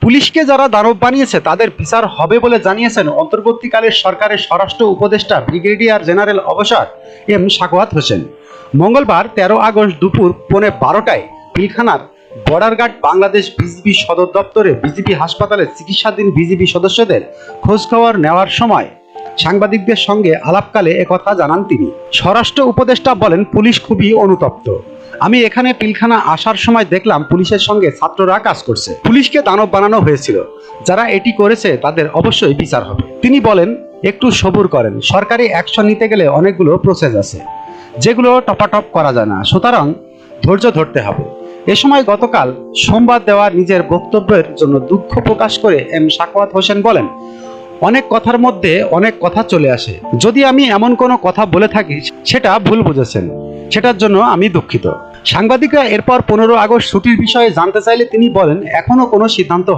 পুলিশকে যারা দানব বানিয়েছে তাদের বিচার হবে বলে জানিয়েছেন অন্তর্বর্তীকালের সরকারের স্বরাষ্ট্র উপদেষ্টা ব্রিগেডিয়ার জেনারেল অবসর এম সাখাওয়াত হোসেন। মঙ্গলবার 13 আগস্ট দুপুর 12:15টায় পিলখানার বর্ডার গার্ড বাংলাদেশ বিজিবি সদর দপ্তরে বিজিবি হাসপাতালে চিকিৎসাধীন বিজিবি সদস্যদের খোঁজখবর নেওয়ার সময় সাংবাদিকদের সঙ্গে আলাপকালে একথা জানান তিনি। স্বরাষ্ট্র উপদেষ্টা বলেন, পুলিশ খুবই অনুতপ্ত। আমি এখানে পিলখানা আসার সময় দেখলাম পুলিশের সঙ্গে ছাত্ররা কাজ করছে। পুলিশকে দানব বানানো হয়েছিল। যারা এটি করেছে তাদের অবশ্যই বিচার হবে। তিনি বলেন, একটু সবুর করেন, সরকারি অ্যাকশন নিতে গেলে অনেকগুলো প্রসেস আছে যেগুলো টপাটপ করা যায় না, সুতরাং ধৈর্য ধরতে হবে। এ সময় গতকাল সোমবার দেওয়া নিজের বক্তব্যের জন্য দুঃখ প্রকাশ করে এম সাখাওয়াত হোসেন বলেন, অনেক কথার মধ্যে অনেক কথা চলে আসে। যদি আমি এমন কোনো কথা বলে থাকি সেটা ভুল বুঝেছেন, সেটার জন্য আমি দুঃখিত। সাংবাদিকরা এরপর 15 আগস্ট ছুটির বিষয়ে জানতে চাইলে তিনি বলেন, এখনো কোনো সিদ্ধান্ত